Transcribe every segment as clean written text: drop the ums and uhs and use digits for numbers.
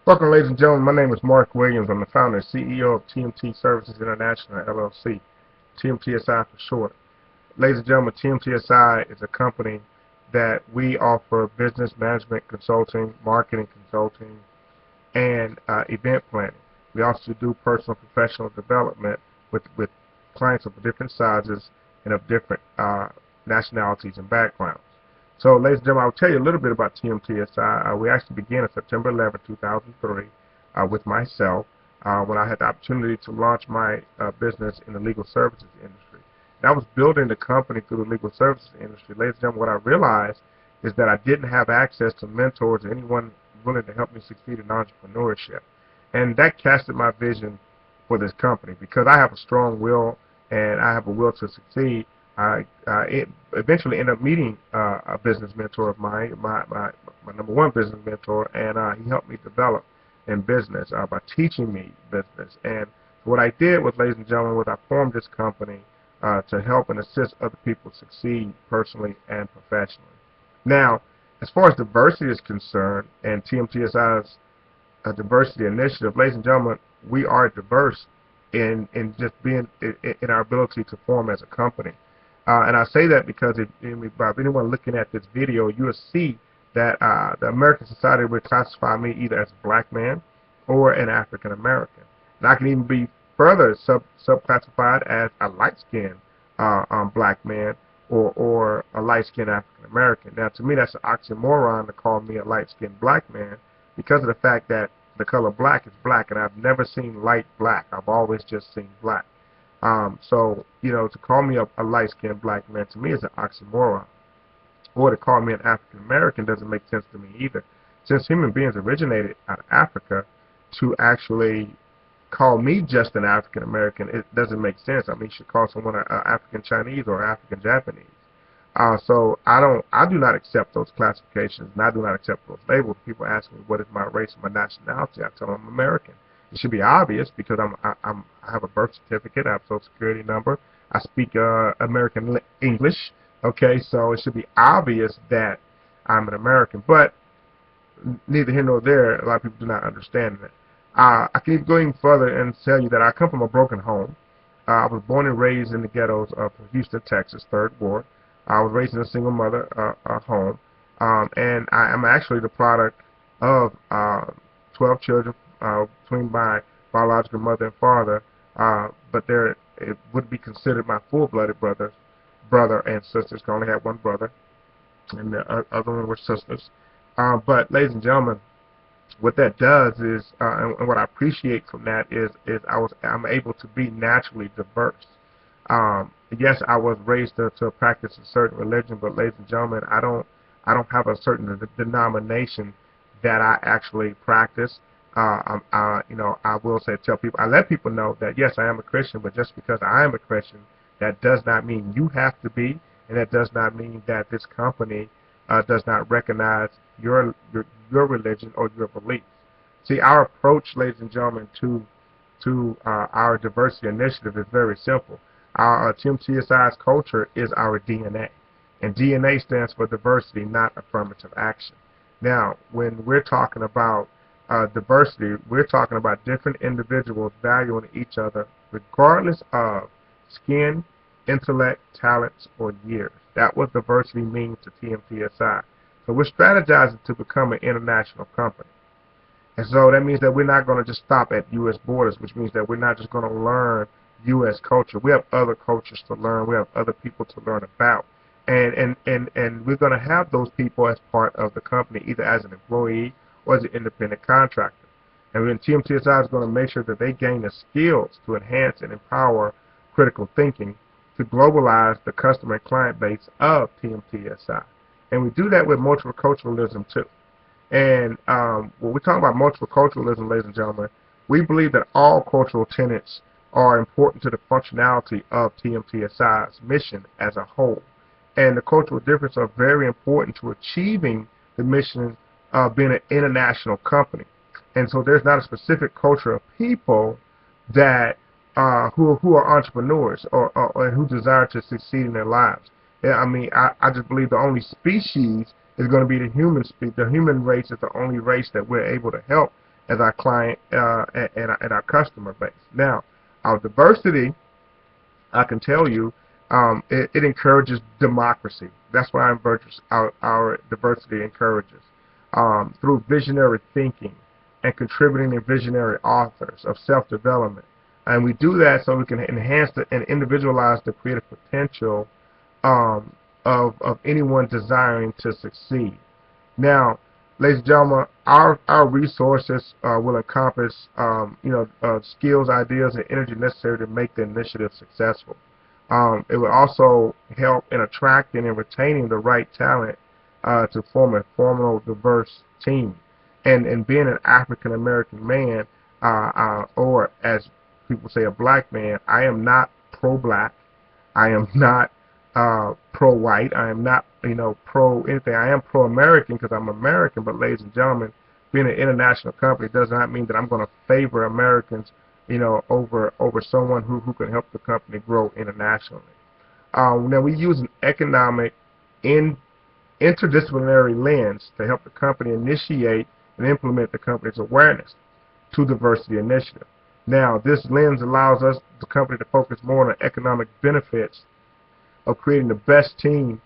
Welcome, ladies and gentlemen. My name is Mark Williams. I'm the founder and CEO of TMT Services International, LLC, TMTSI for short. Ladies and gentlemen, TMTSI is a company that we offer business management consulting, marketing consulting, and event planning. We also do personal and professional development with clients of different sizes and of different nationalities and backgrounds. So, ladies and gentlemen, I'll tell you a little bit about TMTSI. We actually began on September 11, 2003 with myself when I had the opportunity to launch my business in the legal services industry. And I was building the company through the legal services industry. Ladies and gentlemen, what I realized is that I didn't have access to mentors or anyone willing to help me succeed in entrepreneurship. And that casted my vision for this company. Because I have a strong will and I have a will to succeed, I eventually ended up meeting a business mentor of mine, my number one business mentor, and he helped me develop in business by teaching me business. And what I did was, ladies and gentlemen, was I formed this company to help and assist other people succeed personally and professionally. Now, as far as diversity is concerned, and TMTSI's diversity initiative, ladies and gentlemen, we are diverse in just being in our ability to form as a company. And I say that because if anyone looking at this video, you will see that the American Society would classify me either as a black man or an African American. And I can even be further subclassified as a light-skinned black man or a light-skinned African American. Now, to me, that's an oxymoron to call me a light-skinned black man because of the fact that the color black is black, and I've never seen light black. I've always just seen black. So, you know, to call me a light-skinned black man to me is an oxymoron. Or to call me an African American doesn't make sense to me either. Since human beings originated out of Africa, to actually call me just an African American, it doesn't make sense. I mean, you should call someone an African Chinese or African Japanese. So I do not accept those classifications, and I do not accept those labels. People ask me what is my race and my nationality. I tell them I'm American. It should be obvious because I have a birth certificate, I have a social security number, I speak American English. Okay, so it should be obvious that I'm an American. But neither here nor there, a lot of people do not understand that. I can even go even further and tell you that I come from a broken home. I was born and raised in the ghettos of Houston, Texas, 3rd Ward. I was raised in a single mother home, and I am actually the product of 12 children between my biological mother and father, but it would be considered my full-blooded brother and sisters. I only had one brother, and the other one were sisters. But ladies and gentlemen, what that does is, and what I appreciate from that is I'm able to be naturally diverse. Yes, I was raised to practice a certain religion, but ladies and gentlemen, I don't have a certain denomination that I actually practice. You know, I will tell people, I let people know that yes, I am a Christian, but just because I am a Christian, that does not mean you have to be, and that does not mean that this company does not recognize your religion or your beliefs. See, our approach, ladies and gentlemen, to our diversity initiative is very simple. Our TMTSI's culture is our DNA, and DNA stands for diversity, not affirmative action. Now, when we're talking about diversity, we're talking about different individuals valuing each other regardless of skin, intellect, talents, or years. That's what diversity means to TMTSI. So we're strategizing to become an international company. And so that means that we're not going to just stop at U.S. borders, which means that we're not just going to learn U.S. culture. We have other cultures to learn. We have other people to learn about. And we're going to have those people as part of the company, either as an employee or as an independent contractor. And then TMTSI is going to make sure that they gain the skills to enhance and empower critical thinking to globalize the customer and client base of TMTSI. And we do that with multiculturalism too. And when we talk about multiculturalism, ladies and gentlemen, we believe that all cultural tenets are important to the functionality of TMTSI's mission as a whole. And the cultural differences are very important to achieving the mission of being an international company. And so there's not a specific culture of people that who are entrepreneurs or who desire to succeed in their lives. I mean, I just believe the only species is going to be the human race is the only race that we're able to help as our client and our customer base. Now, our diversity, I can tell you, it encourages democracy. That's why our diversity encourages through visionary thinking and contributing to visionary authors of self-development. And we do that so we can enhance and individualize the creative potential of anyone desiring to succeed. Now, ladies and gentlemen, our resources will encompass skills, ideas, and energy necessary to make the initiative successful. It will also help in attracting and retaining the right talent to form a formal, diverse team. And being an African American man, or as people say, a black man, I am not pro-black. I am not pro-white. I am not, pro anything. I am pro-American because I'm American. But ladies and gentlemen, being an international company does not mean that I'm going to favor Americans, over someone who can help the company grow internationally. Now we use an economic interdisciplinary lens to help the company initiate and implement the company's awareness to diversity initiative. Now, this lens allows the company, to focus more on the economic benefits of creating the best team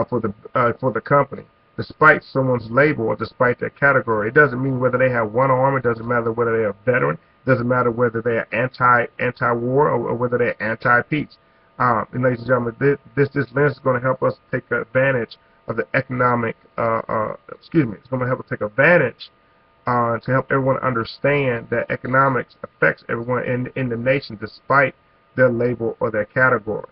for the company, despite someone's label or despite their category. It doesn't mean whether they have one arm. It doesn't matter whether they are a veteran. It doesn't matter whether they are anti-war or whether they're anti-peace. And ladies and gentlemen, this lens is going to help us take advantage of the economic. It's going to help us take advantage to help everyone understand that economics affects everyone in the nation, despite their label or their category.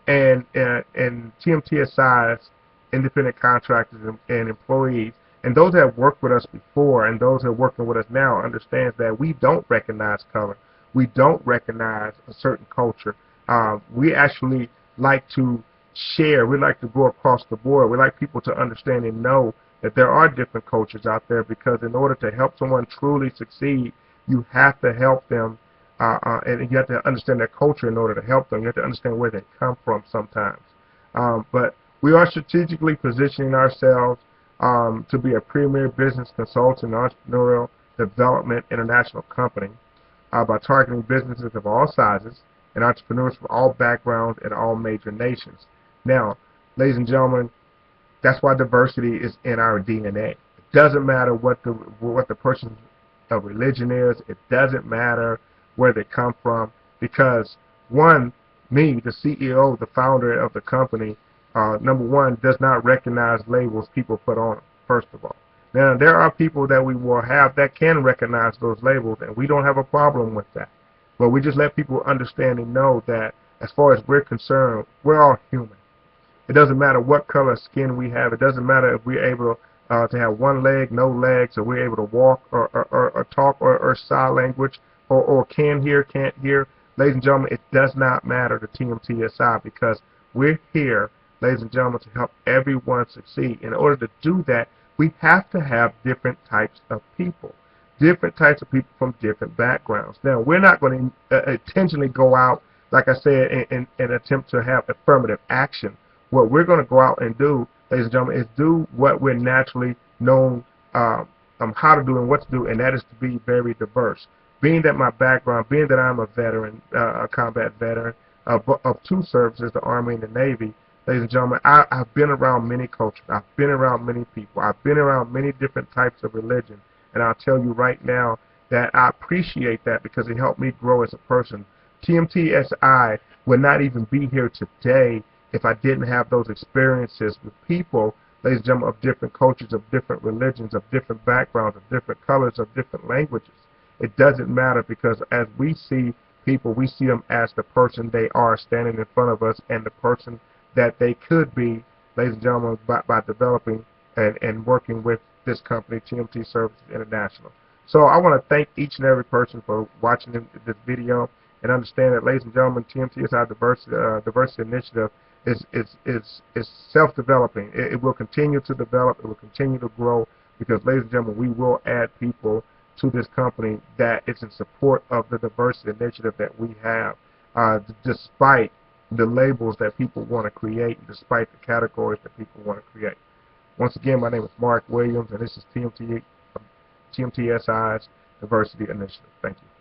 And TMTSI's independent contractors and employees, and those that have worked with us before and those that are working with us now, understands that we don't recognize color. We don't recognize a certain culture. We actually like to share. We like to go across the board. We like people to understand and know that there are different cultures out there, because in order to help someone truly succeed, you have to help them, and you have to understand their culture in order to help them. You have to understand where they come from sometimes. But we are strategically positioning ourselves to be a premier business consultant, entrepreneurial development international company by targeting businesses of all sizes and entrepreneurs from all backgrounds and all major nations. Now, ladies and gentlemen, that's why diversity is in our DNA. It doesn't matter what the person's religion is. It doesn't matter where they come from, because me, the CEO, the founder of the company, number one, does not recognize labels people put on them, first of all. Now, there are people that we will have that can recognize those labels, and we don't have a problem with that. But we just let people understand and know that as far as we're concerned, we're all human. It doesn't matter what color skin we have. It doesn't matter if we're able to have one leg, no legs, or we're able to walk or talk or sign language, or can hear, can't hear. Ladies and gentlemen, it does not matter to TMTSI, because we're here, ladies and gentlemen, to help everyone succeed. In order to do that, we have to have different types of people. Different types of people from different backgrounds. Now, we're not going to intentionally go out, like I said, and attempt to have affirmative action. What we're going to go out and do, ladies and gentlemen, is do what we're naturally known how to do and what to do, and that is to be very diverse. Being that my background, being that I'm a veteran, a combat veteran of two services, the Army and the Navy, ladies and gentlemen, I've been around many cultures. I've been around many people. I've been around many different types of religion. And I'll tell you right now that I appreciate that, because it helped me grow as a person. TMTSI would not even be here today if I didn't have those experiences with people, ladies and gentlemen, of different cultures, of different religions, of different backgrounds, of different colors, of different languages. It doesn't matter, because as we see people, we see them as the person they are standing in front of us, and the person that they could be, ladies and gentlemen, by developing and working with this company, TMT Services International. So I want to thank each and every person for watching this video, and understand that, ladies and gentlemen, TMTSI Diversity Initiative is self-developing. It will continue to develop. It will continue to grow, because, ladies and gentlemen, we will add people to this company that is in support of the diversity initiative that we have, despite the labels that people want to create, despite the categories that people want to create. Once again, my name is Mark Williams, and this is TMTSI's Diversity Initiative. Thank you.